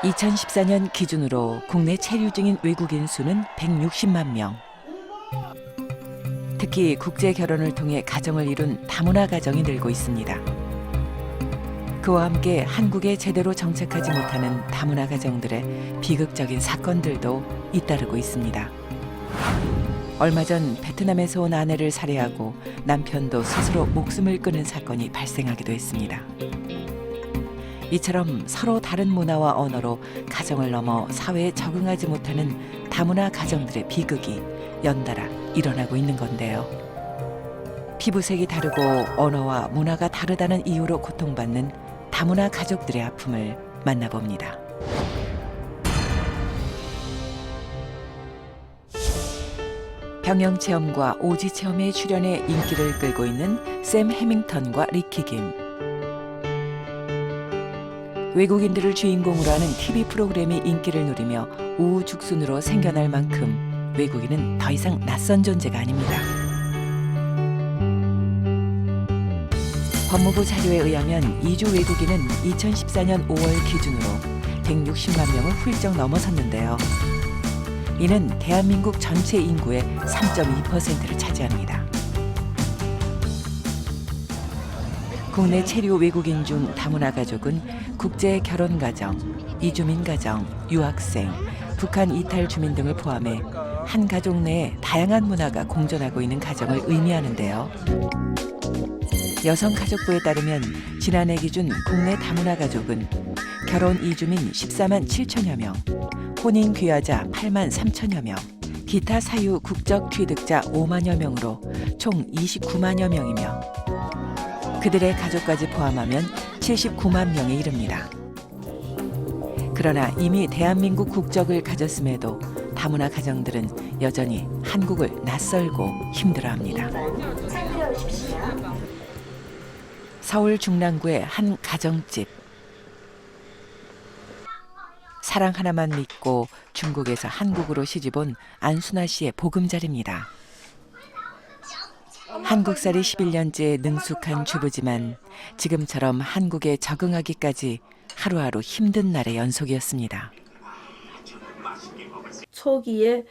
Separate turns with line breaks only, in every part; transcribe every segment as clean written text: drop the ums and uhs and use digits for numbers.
2014년 기준으로 국내 체류 중인 외국인 수는 160만 명. 특히 국제 결혼을 통해 가정을 이룬 다문화 가정이 늘고 있습니다. 그와 함께 한국에 제대로 정착하지 못하는 다문화 가정들의 비극적인 사건들도 잇따르고 있습니다. 얼마 전 베트남에서 온 아내를 살해하고 남편도 스스로 목숨을 끊은 사건이 발생하기도 했습니다. 이처럼 서로 다른 문화와 언어로 가정을 넘어 사회에 적응하지 못하는 다문화 가정들의 비극이 연달아 일어나고 있는 건데요. 피부색이 다르고 언어와 문화가 다르다는 이유로 고통받는 다문화 가족들의 아픔을 만나봅니다. 병영체험과 오지체험에 출연해 인기를 끌고 있는 샘 해밍턴과 리키 김. 외국인들을 주인공으로 하는 TV 프로그램이 인기를 누리며 우후죽순으로 생겨날 만큼 외국인은 더 이상 낯선 존재가 아닙니다. 법무부 자료에 의하면 이주 외국인은 2014년 5월 기준으로 160만 명을 훌쩍 넘어섰는데요. 이는 대한민국 전체 인구의 3.2%를 차지합니다. 국내 체류 외국인 중 다문화 가족은 국제 결혼 가정, 이주민 가정, 유학생, 북한 이탈 주민 등을 포함해 한 가족 내에 다양한 문화가 공존하고 있는 가정을 의미하는데요. 여성가족부에 따르면 지난해 기준 국내 다문화 가족은 결혼 이주민 14만 7천여 명, 혼인 귀화자 8만 3천여 명, 기타 사유 국적 취득자 5만여 명으로 총 29만여 명이며 그들의 가족까지 포함하면 79만 명에 이릅니다. 그러나 이미 대한민국 국적을 가졌음에도 다문화 가정들은 여전히 한국을 낯설고 힘들어합니다. 서울 중랑구의 한 가정집. 사랑 하나만 믿고 중국에서 한국으로 시집온 안순아 씨의 보금자리입니다. 한국살이 11년째 능숙한 주부지만 지금처럼 한국에 적응하기까지 하루하루 힘든 날의 연속이었습니다.
초기에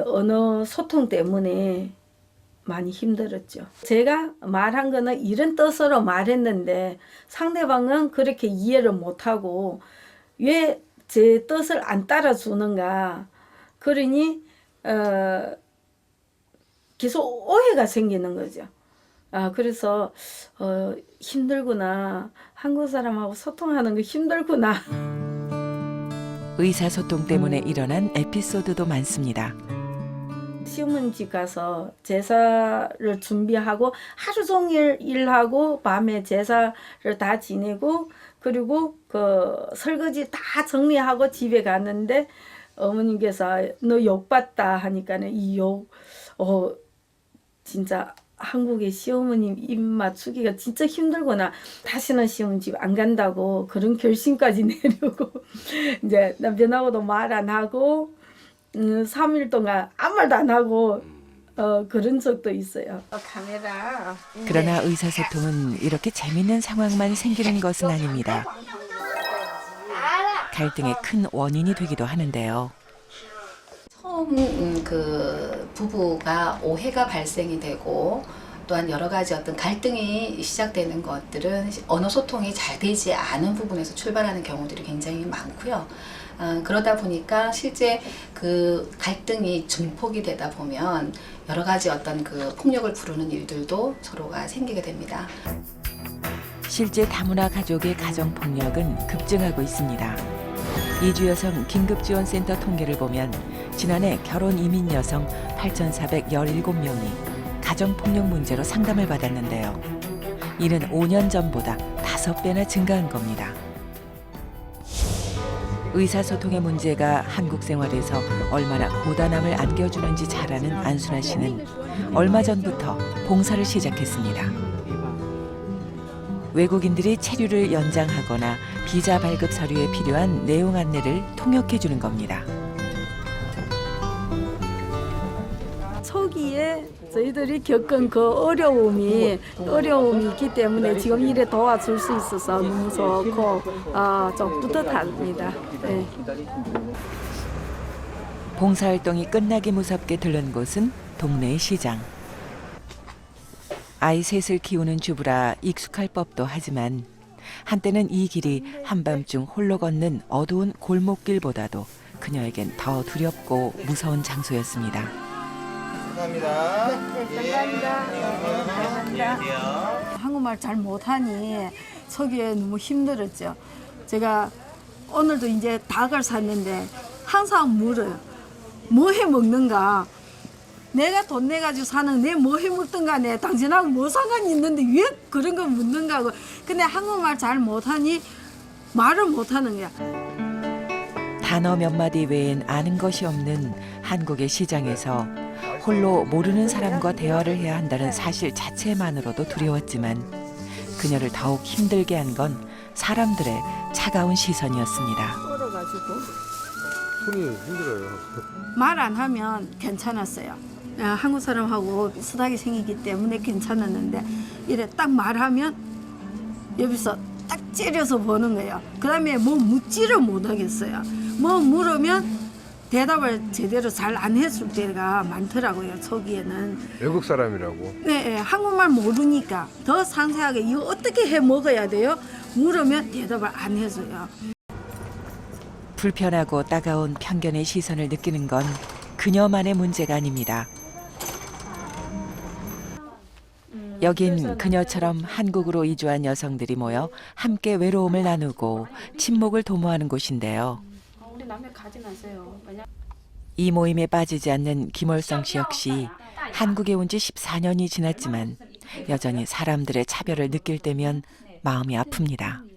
언어 소통 때문에 많이 힘들었죠. 제가 말한 거는 이런 뜻으로 말했는데 상대방은 그렇게 이해를 못하고 왜 제 뜻을 안 따라주는가. 그러니 계속 오해가 생기는 거죠. 그래서 힘들구나. 한국 사람하고 소통하는 거 힘들구나.
의사소통 때문에 일어난 에피소드도 많습니다.
시어머니집 가서 제사를 준비하고 하루 종일 일하고 밤에 제사를 다 지내고 그리고 그 설거지 다 정리하고 집에 갔는데 어머님께서 너 욕받다 하니까는 이 욕 진짜 한국의 시어머님 입 맞추기가 진짜 힘들구나. 다시는 시어머니 집 안 간다고 그런 결심까지 내려고 이제 남편하고도 말 안 하고 3일 동안 아무 말도 안 하고 그런 적도 있어요. 카메라.
그러나 의사소통은 이렇게 재밌는 상황만 생기는 것은 아닙니다. 갈등의 큰 원인이 되기도 하는데요.
처음 그 부부가 오해가 발생이 되고 또한 여러 가지 어떤 갈등이 시작되는 것들은 언어 소통이 잘 되지 않은 부분에서 출발하는 경우들이 굉장히 많고요. 그러다 보니까 실제 그 갈등이 증폭이 되다 보면 여러 가지 어떤 그 폭력을 부르는 일들도 서로가 생기게 됩니다.
실제 다문화 가족의 가정폭력은 급증하고 있습니다. 이주여성 긴급지원센터 통계를 보면 지난해 결혼 이민 여성 8,417명이 가정폭력 문제로 상담을 받았는데요. 이는 5년 전보다 5배나 증가한 겁니다. 의사소통의 문제가 한국 생활에서 얼마나 고단함을 안겨주는지 잘 아는 안순아 씨는 얼마 전부터 봉사를 시작했습니다. 외국인들이 체류를 연장하거나 비자 발급 서류에 필요한 내용 안내를 통역해 주는 겁니다.
초기에 저희들이 겪은 그 어려움이 있기 때문에 지금 일에 도와줄 수 있어서 너무 좋고 좀 뿌듯합니다. 네.
봉사활동이 끝나기 무섭게 들른 곳은 동네 시장. 아이 셋을 키우는 주부라 익숙할 법도 하지만 한때는 이 길이 한밤중 홀로 걷는 어두운 골목길보다도 그녀에겐 더 두렵고 무서운 장소였습니다.
감사합니다.
한국말 잘 못하니 서기에 너무 힘들었죠. 제가 오늘도 이제 닭을 샀는데 항상 물어요. 뭐 해 먹는가? 내가 돈 내가지고 사는 내 뭐 해 먹든 간에 당신하고 뭐 상관이 있는데 왜 그런 거 묻는가 하고. 근데 한국말 잘 못하니 말을 못하는 거야.
단어 몇 마디 외엔 아는 것이 없는 한국의 시장에서 홀로 모르는 사람과 대화를 해야 한다는 사실 자체만으로도 두려웠지만 그녀를 더욱 힘들게 한 건 사람들의 차가운 시선이었습니다.
손이 힘들어요.
말 안 하면 괜찮았어요. 한국 사람하고 비슷하게 생기기 때문에 괜찮았는데 이래 딱 말하면 여기서 딱 째려서 보는 거예요. 그다음에 뭐 묻지를 못하겠어요. 뭐 물으면 대답을 제대로 잘 안 해줄 때가 많더라고요. 초기에는.
외국 사람이라고.
네, 한국말 모르니까 더 상세하게 이거 어떻게 해 먹어야 돼요? 물으면 대답을 안 해줘요.
불편하고 따가운 편견의 시선을 느끼는 건 그녀만의 문제가 아닙니다. 여긴 그녀처럼 한국으로 이주한 여성들이 모여 함께 외로움을 나누고 친목을 도모하는 곳인데요.
우리 남의 가지 마세요.
이 모임에 빠지지 않는 김월성 씨 역시 한국에 온 지 14년이 지났지만 여전히 사람들의 차별을 느낄 때면 마음이 아픕니다.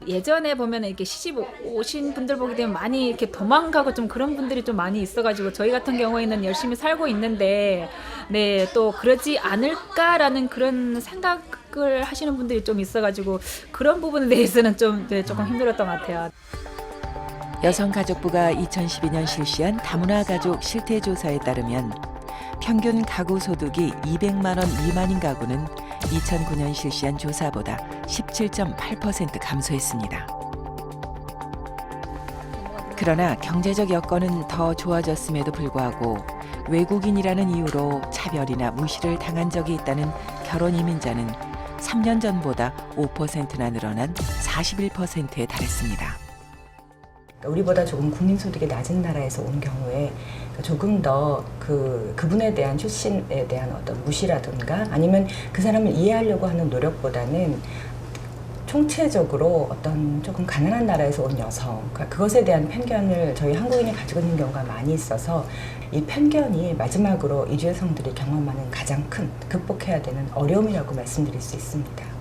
예전에 보면 이렇게 시집 오신 분들 보게 되면 많이 이렇게 도망가고 좀 그런 분들이 좀 많이 있어가지고 저희 같은 경우에는 열심히 살고 있는데 네, 또 그러지 않을까라는 그런 생각을 하시는 분들이 좀 있어가지고 그런 부분에 대해서는 좀 네, 조금 힘들었던 것 같아요.
여성가족부가 2012년 실시한 다문화 가족 실태조사에 따르면 평균 가구 소득이 200만 원 미만인 가구는 2009년 실시한 조사보다 17.8% 감소했습니다. 그러나 경제적 여건은 더 좋아졌음에도 불구하고 외국인이라는 이유로 차별이나 무시를 당한 적이 있다는 결혼 이민자는 3년 전보다 5%나 늘어난 41%에 달했습니다.
우리보다 조금 국민소득이 낮은 나라에서 온 경우에 조금 더 그분에 대한 출신에 대한 어떤 무시라든가 아니면 그 사람을 이해하려고 하는 노력보다는 총체적으로 어떤 조금 가난한 나라에서 온 여성, 그러니까 그것에 대한 편견을 저희 한국인이 가지고 있는 경우가 많이 있어서 이 편견이 마지막으로 이주 여성들이 경험하는 가장 큰 극복해야 되는 어려움이라고 말씀드릴 수 있습니다.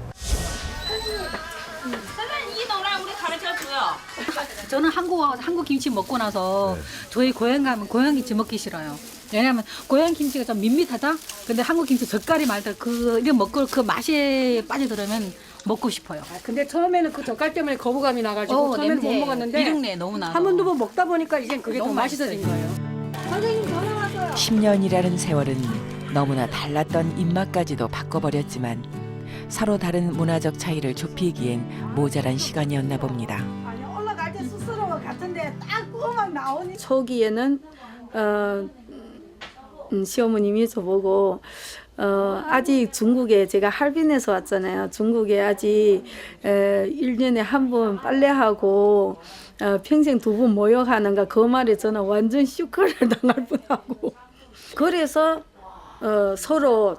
저는 한국 김치 먹고 나서 저희 고향 가면 고향 김치 먹기 싫어요. 왜냐하면 고향 김치가 좀 밋밋하다. 근데 한국 김치 젓갈이 말들 이거 먹고 그 맛에 빠져들으면 먹고 싶어요.
근데 처음에는 그 젓갈 때문에 거부감이 나가지고 처음에는 못 먹었는데
비린내 너무 나.
한 번 두 번 먹다 보니까 이젠 그게 더 맛있어진 거예요.
10년이라는 세월은 너무나 달랐던 입맛까지도 바꿔버렸지만 서로 다른 문화적 차이를 좁히기엔 모자란 시간이었나 봅니다.
올라갈 때 스스로가 같은데 딱 꼬막 나오니. 초기에는 시어머님이 저보고 아직 중국에 제가 할빈에서 왔잖아요. 중국에 아직 1년에 한 번 빨래하고 평생 2번 모욕하는가 그 말에 저는 완전 쇼크를 당할 뻔하고 그래서 서로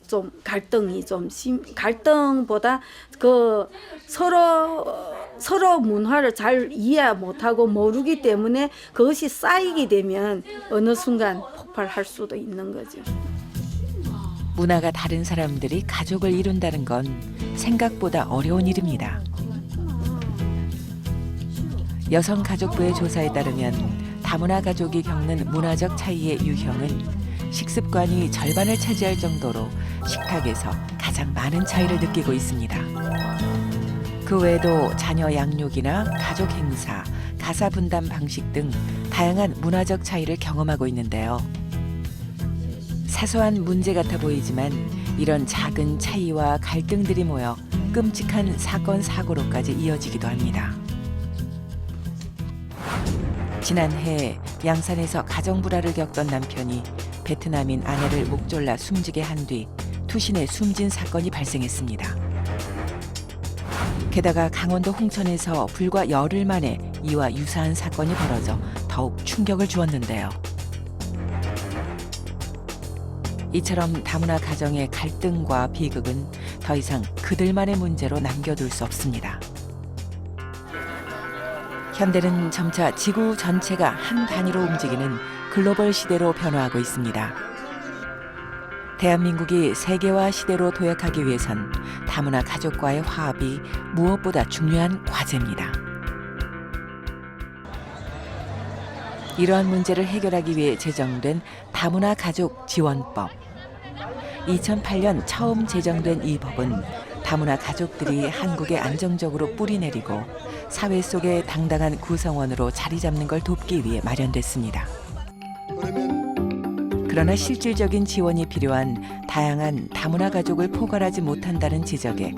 좀 갈등이 좀 갈등보다 그 서로 문화를 잘 이해 못하고 모르기 때문에 그것이 쌓이게 되면 어느 순간 폭발할 수도 있는 거죠.
문화가 다른 사람들이 가족을 이룬다는 건 생각보다 어려운 일입니다. 여성가족부의 조사에 따르면 다문화 가족이 겪는 문화적 차이의 유형은 식습관이 절반을 차지할 정도로 식탁에서 가장 많은 차이를 느끼고 있습니다. 그 외에도 자녀 양육이나 가족 행사, 가사 분담 방식 등 다양한 문화적 차이를 경험하고 있는데요. 사소한 문제 같아 보이지만 이런 작은 차이와 갈등들이 모여 끔찍한 사건 사고로까지 이어지기도 합니다. 지난해 양산에서 가정불화를 겪던 남편이 베트남인 아내를 목 졸라 숨지게 한 뒤 투신해 숨진 사건이 발생했습니다. 게다가 강원도 홍천에서 불과 열흘 만에 이와 유사한 사건이 벌어져 더욱 충격을 주었는데요. 이처럼 다문화 가정의 갈등과 비극은 더 이상 그들만의 문제로 남겨둘 수 없습니다. 현대는 점차 지구 전체가 한 단위로 움직이는 글로벌 시대로 변화하고 있습니다. 대한민국이 세계화 시대로 도약하기 위해선 다문화 가족과의 화합이 무엇보다 중요한 과제입니다. 이러한 문제를 해결하기 위해 제정된 다문화 가족 지원법. 2008년 처음 제정된 이 법은 다문화 가족들이 한국에 안정적으로 뿌리내리고 사회 속의 당당한 구성원으로 자리 잡는 걸 돕기 위해 마련됐습니다. 그러나 실질적인 지원이 필요한 다양한 다문화 가족을 포괄하지 못한다는 지적에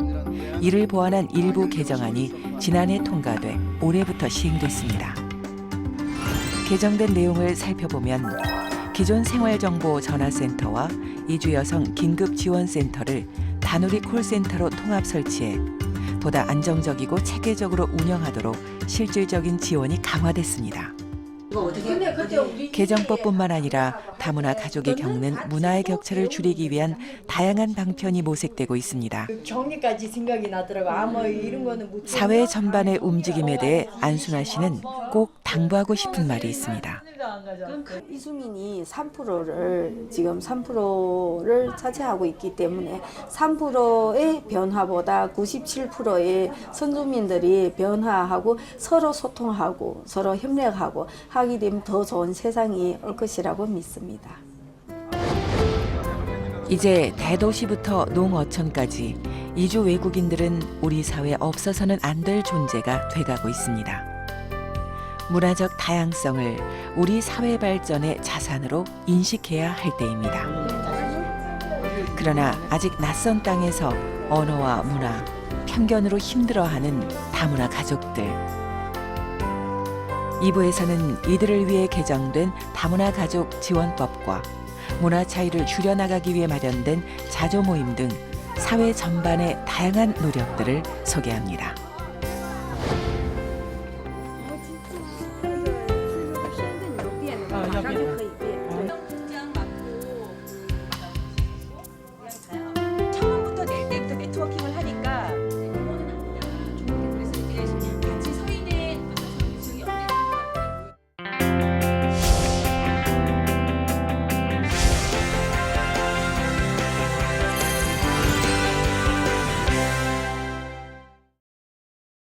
이를 보완한 일부 개정안이 지난해 통과돼 올해부터 시행됐습니다. 개정된 내용을 살펴보면 기존 생활정보 전화센터와 이주여성 긴급지원센터를 다누리 콜센터로 통합 설치해 보다 안정적이고 체계적으로 운영하도록 실질적인 지원이 강화됐습니다. 개정법뿐만 아니라 다문화 가족이 겪는 문화의 격차를 줄이기 위한 다양한 방편이 모색되고 있습니다.
경리까지 생각이 나더라고. 아무 이런 거는 못.
사회 전반의 움직임에 대해 안순아 씨는 꼭 당부하고 싶은 말이 있습니다.
이주민이 3%를 지금 3%를 차지하고 있기 때문에 3%의 변화보다 97%의 선주민들이 변화하고 서로 소통하고 서로 협력하고 하게 되면 더 좋은 세상이 올 것이라고 믿습니다.
이제 대도시부터 농어촌까지 이주 외국인들은 우리 사회에 없어서는 안 될 존재가 돼가고 있습니다. 문화적 다양성을 우리 사회 발전의 자산으로 인식해야 할 때입니다. 그러나 아직 낯선 땅에서 언어와 문화, 편견으로 힘들어하는 다문화 가족들. 2부에서는 이들을 위해 개정된 다문화 가족 지원법과 문화 차이를 줄여나가기 위해 마련된 자조 모임 등 사회 전반의 다양한 노력들을 소개합니다.